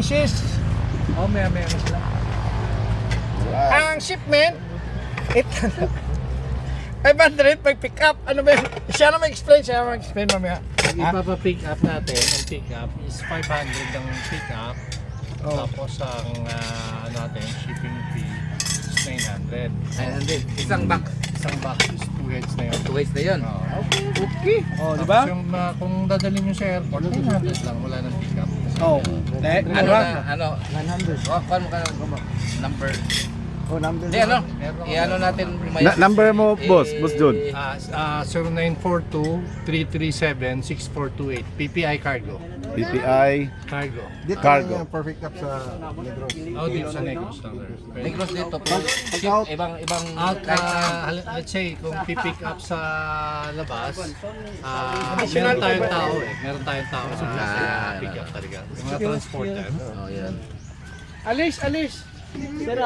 misis. Oh, may na sila. Ang shipment, 500 pag pick up. Ano ba yun? Siya na mag-explain mamaya. Ipapa-pick up natin, ang pick up is 500 ang pick up. Oh. Tapos ang natin, shipping fee is 900. 900. Isang box. Isang box is 2 heads na yun. 2 ways na yun. Okay. Oh, di Tapos ba? yung kung dadalhin nyo sa airport, 900 lang, wala nang pick up. Oh. Ano na, ano? 900. Kuhan mo ka number. Oh, number. Hindi, ano? I-ano natin. Number mo, boss John. 0942-337-6428. PPI Cargo. PPI Cargo. Dito Cargo. yung perfect up sa Negros. Oh, dito sa Negros lang. Negros dito. Ibang Out, let's say, kung pipick up sa labas, meron tayong tao eh. Meron tayong tao sa pick up talaga. Yung mga transporter. Oh, yan. Alis. Sir,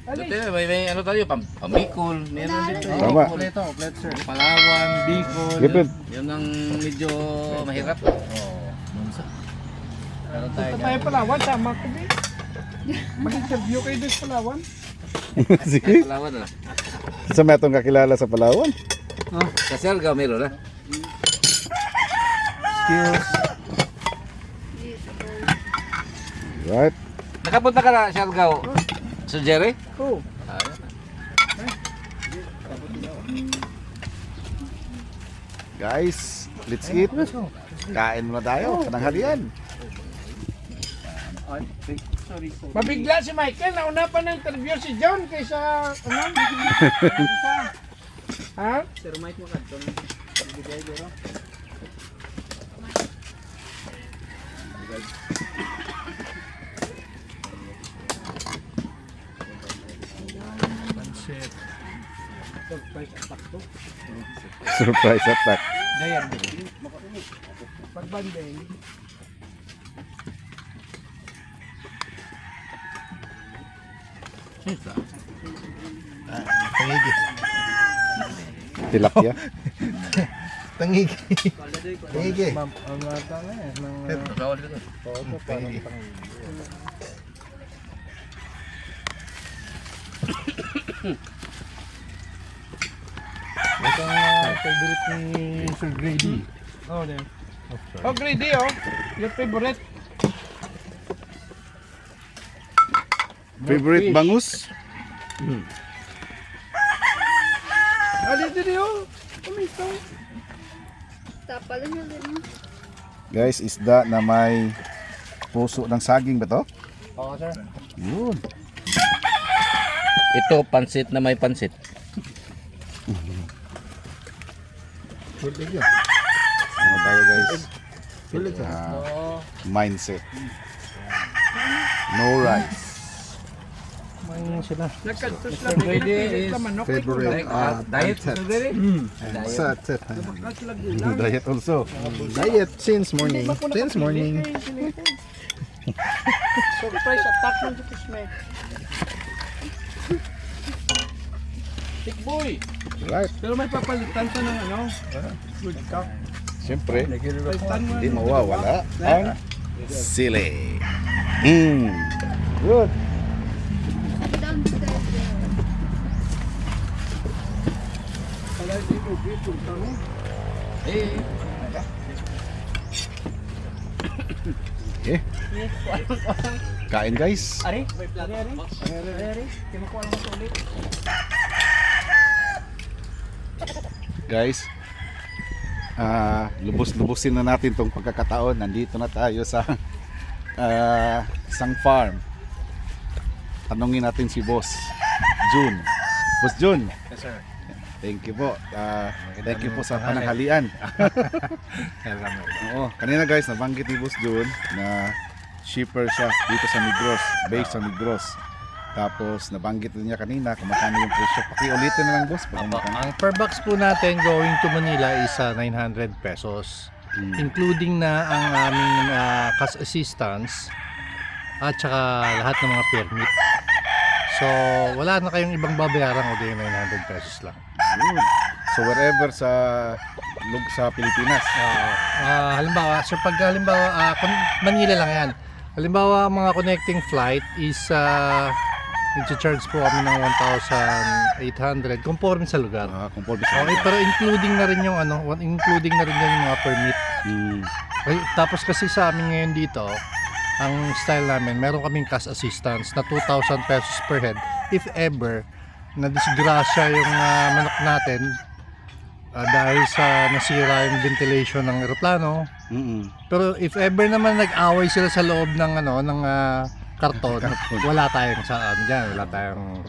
Dito, may ano tayo, Pamicol. Meron dito. Tama. Kompleto, sir. Palawan, Bicol. Lipid. Yun ang medyo mahirap. Meron tayo Tayo Palawan, tama ko din. Mag-interview kayo doon sa Palawan. Sige. Palawan na. Sa may itong kakilala sa Palawan. Sa Siargao meron na. Skills. Right. Nakapunta ka na Siargao. Sir Jerry? Oh. Guys, let's eat. Kain muna tayo. Pananghalian. Mabigla si Michael, nauna pa ng interview si John kaysa ha? Sir Mike mo kadto. Pansit. Surprise attack. Dayan. Pagbanding. Tangigi. Tilapia. Tangigi. Tangigi. Ang lata na eh. Bawal dito. Tangigi. Ito ang favorite ni Sir Grady. Oh, there. Oh, Grady, oh. Your favorite. Favorite bangus? Dito, oh. Kumito. Tapal niya din. Guys, isda na may puso ng saging ba to? Oo, sir. Yun. Ito pansit na may pansit. Ano tayo guys? Mindset. No rice. May sila. Nagkadtos lang. Grady is manok. Favorite Diet Sir Jerry? set. Diet also. Diet since morning. Since morning. Surprise attack ng Kismet. Big boy. Right. Pero may papalitan sa ng ano? Good cock. Siyempre, Palitan mo. hindi mawawala ang sili. Good. Downstairs. Kala dito, dito, tanong. Okay. Kain guys. Ari? Ari? Kinukuha lang ito ulit. Guys, lubos-lubusin na natin tong pagkakataon. Nandito na tayo sa isang farm. Tanungin natin si Boss Jun. Boss Jun, Yes, sir. thank you po. Thank you po sa pananghalian. Oo, kanina guys, nabanggit ni Boss Jun na shipper siya dito sa Negros, based sa Negros. Tapos nabanggit din niya kanina kung magkano yung presyo. Pakiulitin na lang boss. Ang per box po natin going to Manila is 900 pesos. Including na ang aming cash assistance at saka lahat ng mga permit. So wala na kayong ibang babayaran kundi 900 pesos lang. So wherever sa sa Pilipinas. Halimbawa, so pag halimbawa, Manila lang yan. Halimbawa, mga connecting flight is nag-charge po kami ng 1,800 conforme sa lugar. Conforme sa Okay, pero including na rin yung including na rin yung mga permit. Okay, tapos kasi sa amin ngayon dito, ang style namin, meron kaming cash assistance na 2,000 pesos per head if ever na disgrasya yung manok natin dahil sa nasira yung ventilation ng eroplano. Pero if ever naman nag-away sila sa loob ng karton, wala tayong wala tayong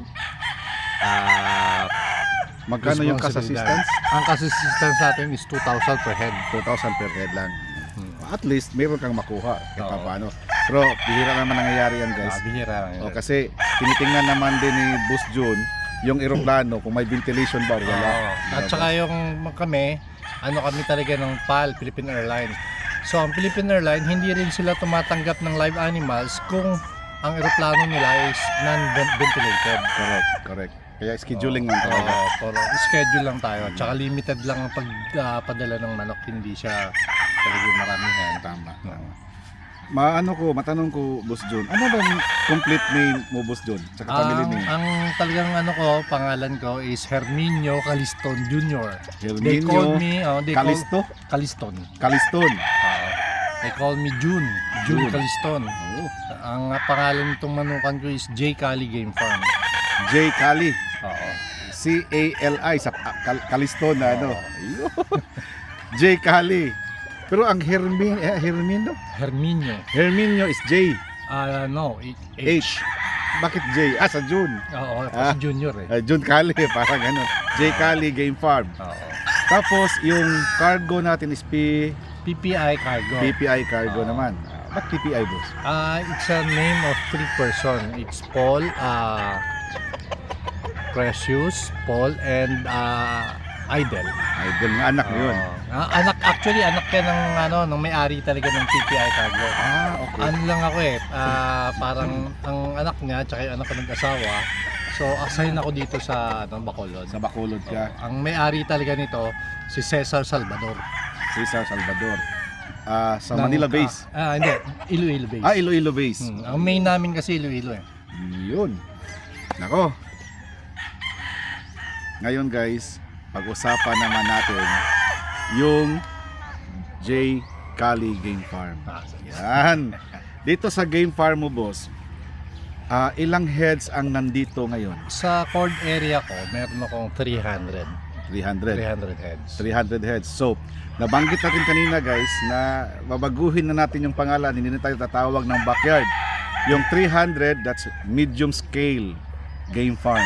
Magkano yung cash assistance? Ang cash assistance natin is 2,000 per head. 2,000 per head lang. At least meron kang makuha kahit paano. Pero bihira naman nangyayari yan, guys. Bihira. Kasi tinitingnan naman din ni Boss June yung eroplano kung may ventilation ba o wala. At saka yung kami talaga ng PAL, Philippine Airlines. So ang Philippine Airlines, hindi rin sila tumatanggap ng live animals kung ang eroplano nila is non-ventilated. Correct. Kaya scheduling lang talaga. Schedule lang tayo. Tsaka limited lang ang pagpadala ng manok. Hindi siya talagang maramihan. Tama. Matanong ko, Boss June, ano bang complete name mo, Boss June? Tsaka family name? Ang talagang pangalan ko is Herminio Caliston Jr. They Herminio call me, Calisto? Caliston. Caliston. They call me June June. Caliston. Ang pangalan nitong manukan ko is J. Cali Game Farm. J. Cali. Oo. C-A-L-I sa Caliston na Ayun. J. Cali. Pero ang Herminio is J. No, H. Bakit J? Sa June. Oo, kasi junior June Cali, parang gano'n. J. Cali Game Farm. Oo. Tapos yung cargo natin is PPI Cargo. PPI Cargo naman. Ba't PPI, boss? It's a name of 3 person. It's Paul, Precious, Paul, and Idol. Idol nga anak mo yun. Anak yan ng may-ari talaga ng PPI Cargo. Okay. Ano lang ako parang ang anak niya tsaka yung anak ko nag-asawa. So assign ako dito sa Bacolod. Sa Bacolod ka. Ang may-ari talaga nito si Cesar Salvador. Cesar Salvador. Sa Manila base. Hindi, Iloilo base. Iloilo base. Ang main namin kasi Iloilo Yun. Nako. Ngayon, guys, pag-usapan naman natin yung J. Cali Game Farm. Yan. Dito sa game farm mo, boss, ilang heads ang nandito ngayon? Sa cord area ko, meron akong 300 300 heads. 300 heads. So, nabanggit natin kanina, guys, na babaguhin na natin yung pangalan, hindi na tayo tatawag ng backyard. Yung 300, that's medium scale game farm.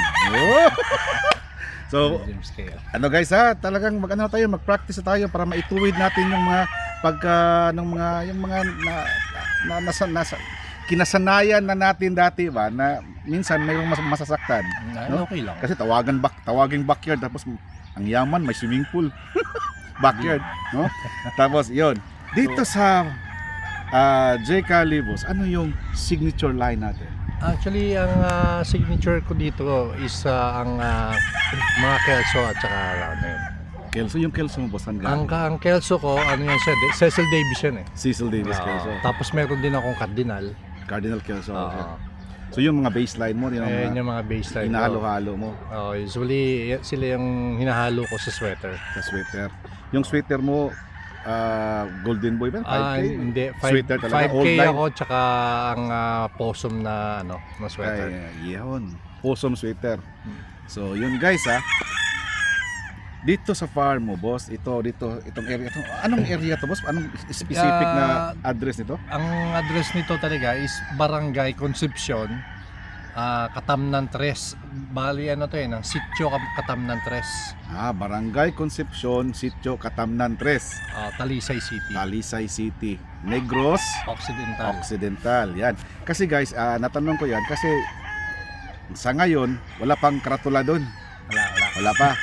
So, Medium scale. guys, talagang mag-practice tayo para maituwid natin yung mga kinasanayan na natin dati ba na minsan mayroong masasaktan. No? Okay lang. Kasi tawaging backyard tapos ang yaman may swimming pool. Backyard, no? Tapos yon. Dito sa J. Cali, boss, ano yung signature line natin? Actually, ang signature ko dito is ang mga kelso at saka Kelso, yung Kelso mo, boss, ang kelso ko, yan siya, Cecil Davis yan Cecil Davis Kelso. Tapos meron din akong Cardinal Kelso. So yung mga baseline mo, Ayan yung mga baseline hinahalo-halo mo usually, sila yung hinahalo ko sa sweater. sa sweater. Yung sweater mo, Golden Boy ba? 5K? Hindi, Sweater talaga, 5K old line. ako, tsaka ang possum na sweater. Yun. Possum sweater. So yun, guys, dito sa farm mo, boss, itong area, anong area to, boss? Anong specific na address nito? Ang address nito talaga is Barangay Concepcion, Katamnan 3. Bali ng Sitio Katamnan 3. Barangay Concepcion, Sitio Katamnan 3. Talisay City. Negros Occidental. Yan. Kasi guys, natanong ko yan kasi sa ngayon wala pang karatula doon. Wala pa.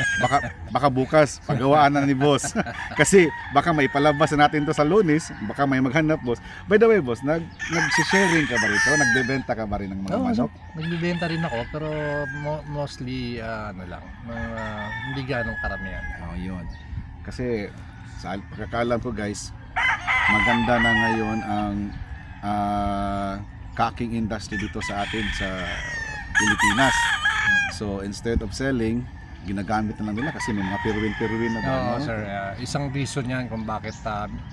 Baka bukas pagawaan na ni boss. Kasi baka may palabas na natin to sa Lunes, baka may maghanap, boss. By the way, boss, nag-sharing ka ba rito? Nagbebenta ka ba rin ng mga manok? Nagbebenta rin ako pero mostly lang, hindi ganong karamihan. Yun. Kasi sa pagkakaalam ko guys, maganda na ngayon ang caking industry dito sa atin sa Pilipinas. So instead of selling, ginagamit na lang nila kasi may mga piruin na Oo, ano? sir. Isang reason yan kung bakit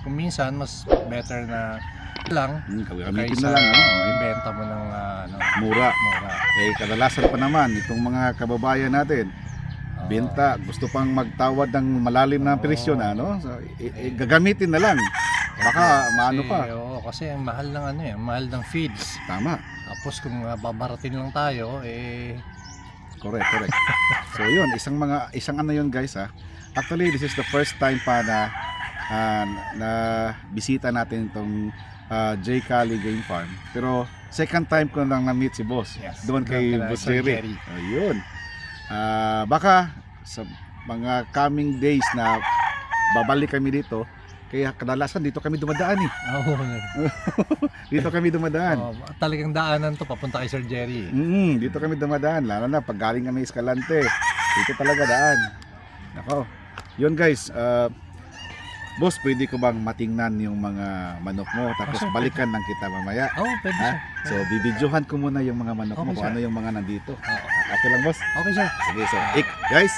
kung minsan mas better na lang Gamitin kaysa na lang, no? ibenta mo ng Mura. mura. Kadalasan pa naman itong mga kababayan natin, benta, gusto pang magtawad ng malalim na presyo na, no? So, gagamitin na lang. Baka maano pa. Oo, kasi ang mahal ng mahal ng feeds. Tama. Tapos kung babaratin lang tayo, Correct. So yun, isang ano yun guys ha. Actually, this is the first time pa na bisita natin itong J. Cali Game Farm. Pero second time ko lang na-meet si Boss. Yes, Doon kay doon kay Boss Sir Jerry. Jerry. Ayun. Baka sa mga coming days na babalik kami dito, kaya kadalasan dito kami dumadaan eh. Oo. Dito kami dumadaan. Talagang daanan to papunta kay Sir Jerry. Dito kami dumadaan, lalo na pag galing kami Escalante. Dito talaga daan. Nako. Yun guys, boss, pwede ko bang matingnan yung mga manok mo tapos Sir, balikan lang kita mamaya? Oo, pwede Ha? sir. So, bibidyohan ko muna yung mga manok mo Okay, kung sir. ano yung mga nandito. Oo. Okay lang, boss? Okay, sir. Sige, so, guys,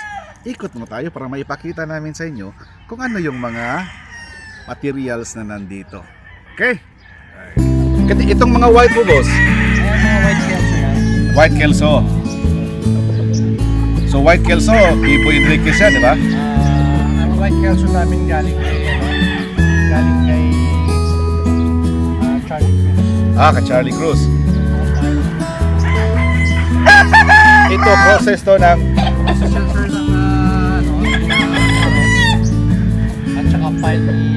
ikot mo tayo para maipakita namin sa inyo kung ano yung mga materials na nandito. Okay? Itong mga white mo, boss, Ayan, mga white kelso na. white kelso. So white kelso, Ibo Enriquez yan, di ba? Ang white kelso namin galing kay Charlie Cruz. Ka Charlie Cruz. Ito, process to ng Sa sensor ng at saka file ni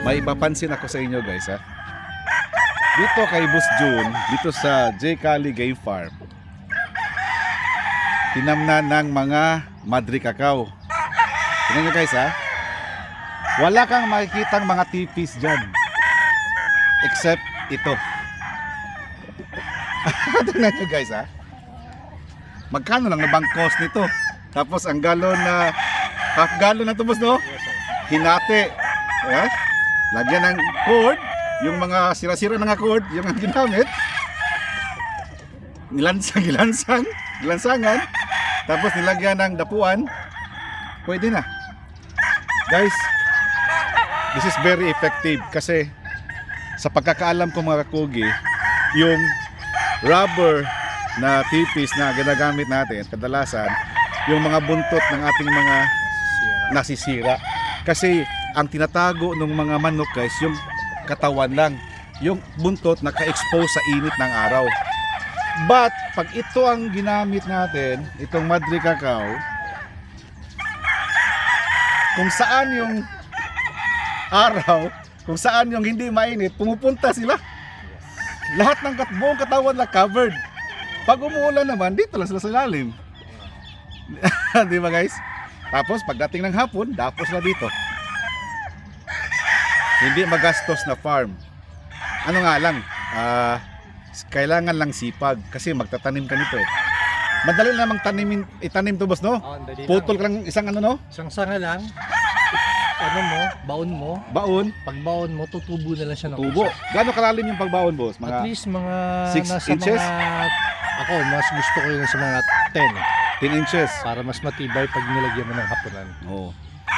may ipapansin ako sa inyo guys ha. Dito kay Boss June, dito sa J. Cali Game Farm, tinamnan ng mga Madri Cacao. Tingnan nyo guys ha. Wala kang makikitang mga tipis dyan. Except ito. Tingnan nyo guys ha. Magkano lang na bang cost nito? Tapos ang galon na, half galon na ito boss no? Hinati. Ayan. Lagyan ng cord, yung mga sira-sira na nga cord, yung ang ginamit. Gilansangan. Tapos nilagyan ng dapuan. Pwede na. Guys, this is very effective kasi sa pagkakaalam ko mga kakugi, yung rubber na tipis na ginagamit natin, kadalasan, yung mga buntot ng ating mga nasisira. Kasi ang tinatago ng mga manok guys, yung katawan lang, yung buntot naka-expose sa init ng araw. But pag ito ang ginamit natin, itong Madri Cacao, kung saan yung araw, kung saan yung hindi mainit, pumupunta sila. Lahat ng buong katawan na covered. Pag umuulan naman, dito lang sila sa ilalim. Di ba guys? Tapos pagdating ng hapon, dapos na dito. Hindi magastos na farm. Ano nga lang, kailangan lang sipag kasi magtatanim ka nito eh. Madali namang itanim to boss no? dali lang. Putol ka lang isang ano no? Isang sanga lang. ano mo, baon mo, Baon, pag baon mo, tutubo na lang siya ng tubo. isa. Gaano kalalim yung pagbaon, boss? At Mga least mga 6 nasa inches? ako, mas gusto ko yung sa mga 10 10 inches. para mas matibay pag nilagyan mo ng hapunan. Oh.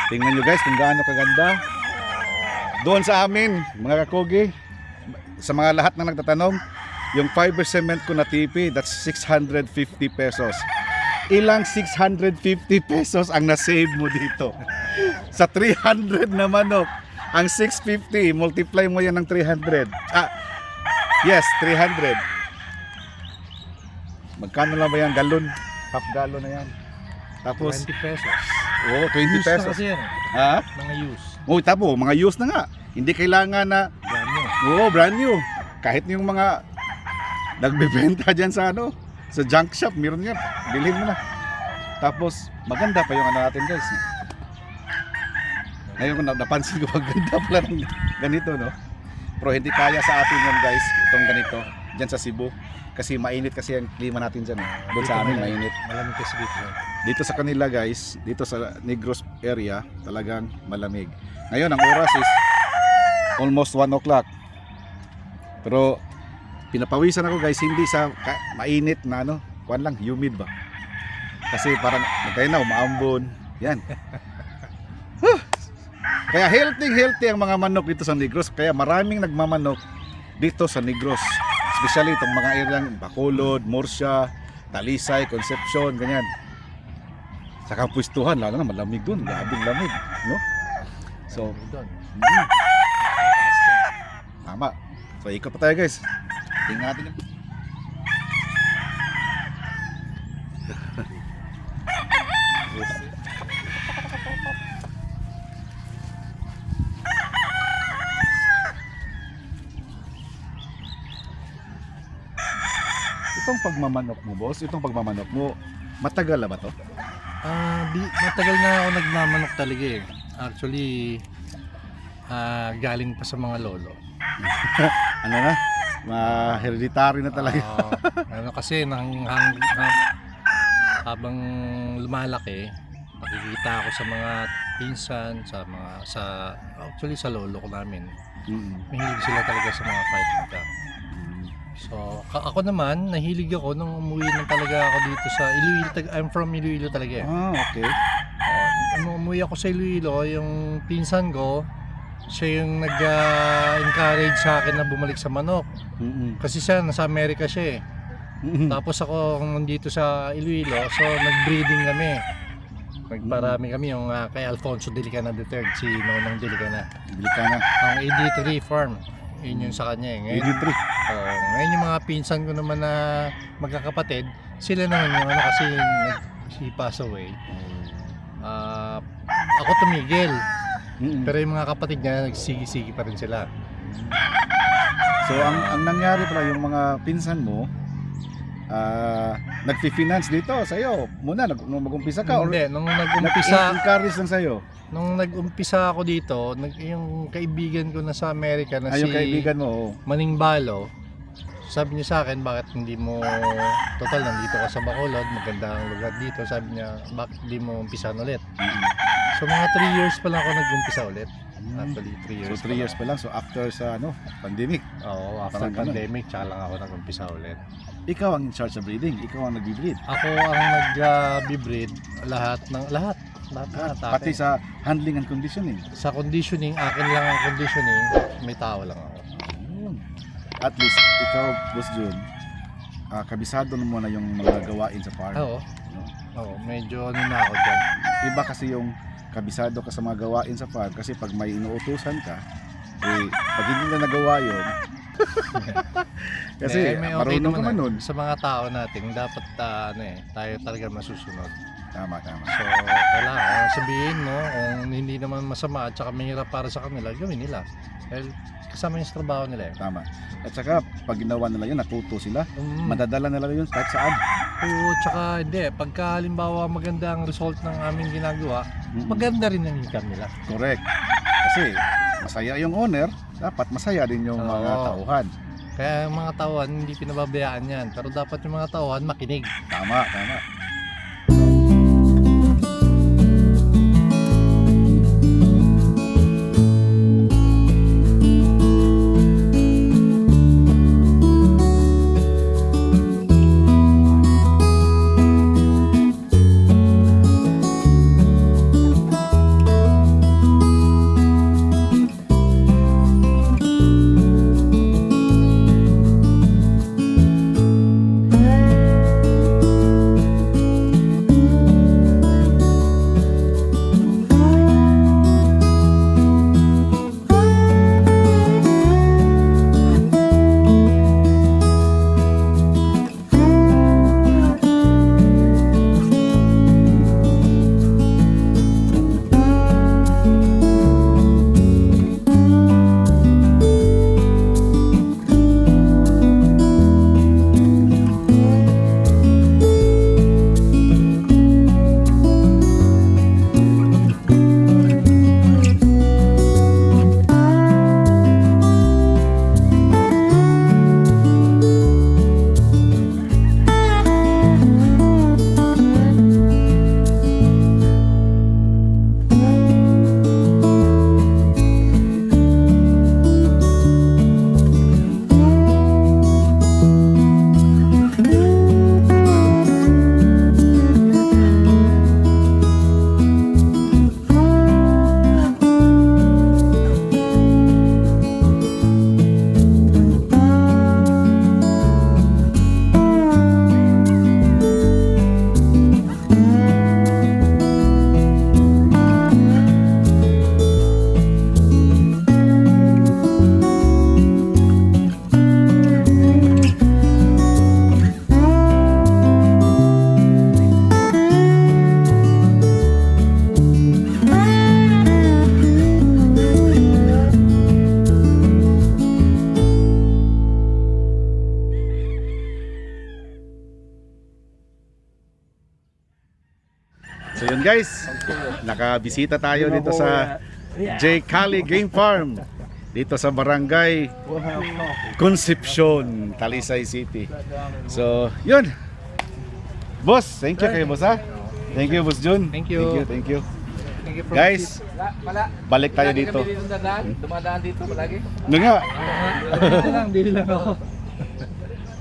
Tingnan nyo guys kung gaano kaganda. Doon sa amin, mga kakogi, sa mga lahat na nagtatanong, yung fiber cement ko na tipi, that's 650 pesos. Ilang 650 pesos ang na-save mo dito? Sa 300 na manok, ang 650, multiply mo yan ng 300. Yes, 300. Magkano lang ba yan? Galon? Half galon na yan. Tapos, 20 pesos. 20 Use na pesos. kasi yan. Ha? Mga use. Tapo, mga used na nga. Hindi kailangan na, Yan yun. brand new. Kahit yung mga nagbebenta dyan sa sa junk shop, meron yan. Bilhin mo na. Tapos, maganda pa yung natin guys. Ngayon ko napansin ko, maganda pala ng ganito, no? Pero hindi kaya sa atin yan guys, itong ganito, dyan sa Cebu. Kasi mainit kasi ang klima natin dyan. Doon sa amin, mainit. Malamig kasi dito. Dito sa kanila guys, dito sa Negros area, talagang malamig. Ngayon, ang oras is almost 1 o'clock. Pero, pinapawisan ako guys, hindi sa mainit na kuwan lang, humid ba? Kasi parang, kaya na, umaambon. Yan. Kaya healthy ang mga manok dito sa Negros. Kaya maraming nagmamanok dito sa Negros. Especially itong mga areang Bacolod, Murcia, Talisay, Concepcion, ganyan. Saka pwestuhan, lalo na malamig dun. Grabing lamig, no? So, Doon. tama. So, ikot pa tayo guys. Tingnan natin. Itong pagmamanok mo, boss, matagal na ba to? Matagal na ako nagmamanok talaga eh. Actually, galing pa sa mga lolo. Ano na? Hereditary na talaga. Kasi habang lumalaki, nakikita ako sa mga pinsan, actually sa lolo ko namin. Mahilig sila talaga sa mga fight nila. So, ako naman, nahilig ako nung umuwi na talaga ako dito sa Iloilo. I'm from Iloilo talaga eh. Okay. Nung umuwi ako sa Iloilo, yung pinsan ko, siya yung nag-encourage sa akin na bumalik sa manok. Kasi siya, nasa Amerika siya eh. Tapos ako nandito sa Iloilo, so nag-breeding kami. Nagparami kami yung kay Alfonso Delicana III, si Nonong Delicana. Delicana. Ang AD3 farm. Yun yung sa kanya eh. Ngayon, 83. ngayon yung mga pinsan ko naman na magkakapatid, sila naman yung kasi she passed away. Ako tumigil. Pero yung mga kapatid niya, nagsigi-sigi pa rin sila. So ang nangyari pala yung mga pinsan mo, nagfi-finance dito sa iyo muna nung mag-umpisa ka Hindi, nung nag-umpisa, encourage lang sa iyo. nung nag-umpisa ako dito, yung kaibigan ko na sa Amerika na si Yung kaibigan mo, Maning Balo, sabi niya sa akin, bakit hindi mo, total nandito ka sa Bacolod, maganda ang lugar dito, sabi niya, bakit hindi mo umpisan ulit? So mga 3 years pa lang ako nag-umpisa ulit. Actually 3 years. So 3 years pa lang, so after sa pandemic. Oo, after Parang ganun. pandemic, tsaka lang ako nag-umpisa ulit. Ikaw ang in charge of breeding, ikaw ang nagbi-breed. Ako ang nag-bibreed lahat. Pati sa handling and conditioning. Sa conditioning, akin lang ang conditioning, may tao lang ako. At least ikaw, Boss Jun, kabisado mo na yung mga gawain sa farm. Oo. No? Oo, medyo na ako dyan. Iba kasi yung kabisado ka sa mga gawain sa farm kasi pag may inuutusan ka, pag hindi na nagawa yun, kasi may marunong ka man nun. Sa mga tao natin, dapat tayo talaga masusunod. Tama. So, kailangan sabihin mo kung hindi naman masama at saka mahirap para sa kanila, gawin nila. Dahil kasama yung trabaho nila eh. Tama. At saka pag ginawa nila yun, natuto sila, madadala nila yun kahit saan. Oo, tsaka hindi. Pagka halimbawa maganda ang result ng aming ginagawa, maganda rin ang income nila. Correct. Kasi masaya yung owner, dapat masaya din yung mga tauhan. Kaya yung mga tauhan, hindi pinababayaan yan. Pero dapat yung mga tauhan makinig. Tama. Yan guys, nakabisita tayo dito sa J. Cali Game Farm. Dito sa Barangay Concepcion, Talisay City. So, yun. Boss, thank you kayo boss ha. Thank you Boss Jun. Thank you. Thank you. Guys, balik tayo dito. Dumadaan dito palagi. Ano nga? Bili lang ako.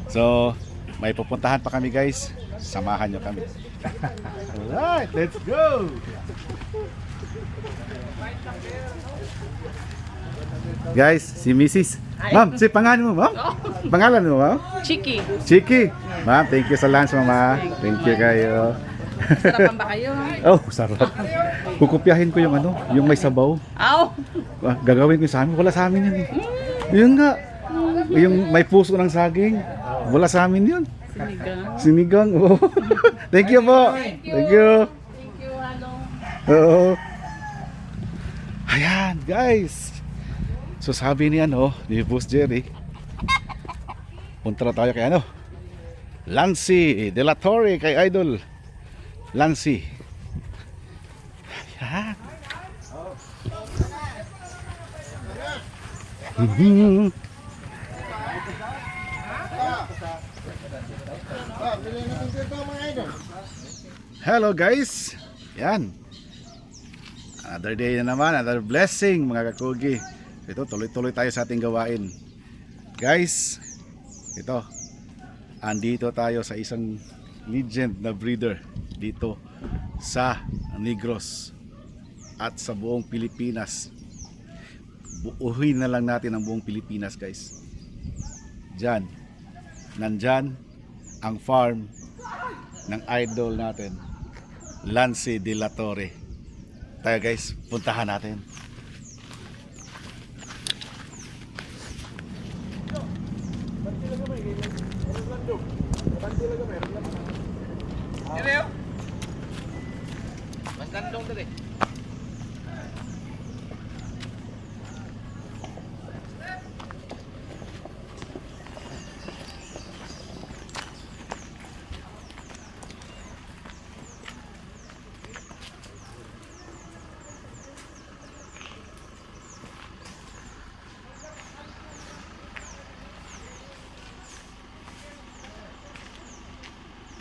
So, may pupuntahan pa kami guys. Samahan nyo kami. Alright, let's go! Guys, si Mrs. Ma'am, si pangalan mo, ma'am? Pangalan mo, ma'am? Chiki. Chiki. Ma'am, thank you sa lunch, mama. Thank you kayo. Sarapan ba kayo? Oh, sarap. Kukupyahin ko yung ano, yung may sabaw. Aw! Gagawin ko sa amin. Wala sa amin yun eh. Yun nga. Yung may puso ng saging. Wala sa amin yun. Sinigang. Sinigang. Oh. Thank you po. Thank you. Thank you, ano. Oo. Ayan, guys. So sabi ni ni Boss Jerry, punta na tayo kay Lancy De La Torre, kay Idol Lancy. Ayan. Hello guys. Yan. Another day na naman, another blessing mga kakugi. Ito, tuloy-tuloy tayo sa ating gawain. Guys, ito. Andito tayo sa isang legend na breeder dito sa Negros at sa buong Pilipinas. Buuhin na lang natin ang buong Pilipinas, guys. Diyan. Nandyan ang farm ng idol natin, Lancy De La Torre. Tayo guys, puntahan natin. Magandang dali.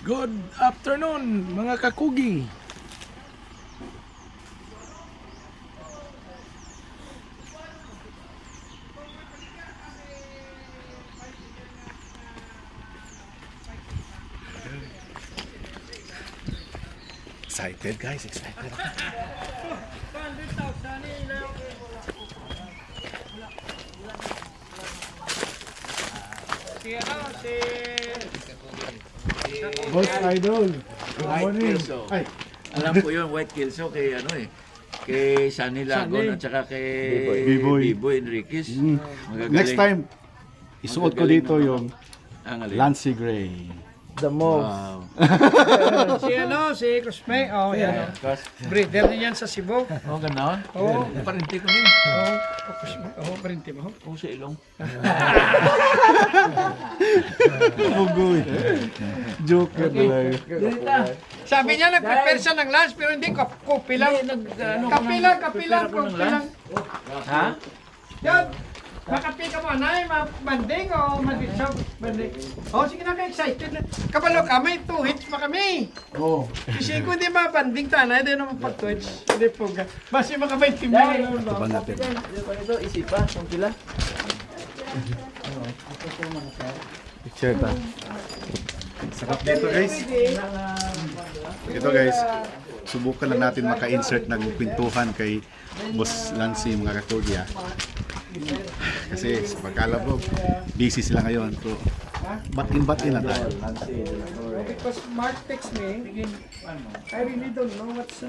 Good afternoon, mga kakugi. Excited guys, excited. Boss Idol, good morning. Ay, Alam ko yun, White Kelso kay kay Sunny Lagon at saka kay B-Boy. B-Boy Enriquez. Magagaling. next time, isuot ko dito yung Ang alin. Lancy Gray. Wow. Si Cosme, yan. Breeder niyan sa Cebu. Oh, gano'n? Oo. Parinti ko niyo. Parinti mo. Oh, sa ilong. Ugoy. Joke lang. Sabi niya, nag-prepare siya ng lunch, pero hindi, kopi lang. Kapi lang. Ha? Yan. Makapi ka mo, anay, banding o maditsog, banding. Sige na, ka-excited na. Kabalo ka, may 2 hits pa kami. Kasi kung di mabanding tanay, di naman pag-twitch. Hindi po ka. Basi makabay team na yun. Taban natin. Ito, isipa, kung pila. Picture ta. Sarap dito guys. Ito guys, subukan lang natin maka-insert ng pintuhan kay Boss Lancy mga kakugi ha. Kasi sa pagkalabog, busy sila ngayon. So, batin na tayo. Because Mark text me, I really don't know what's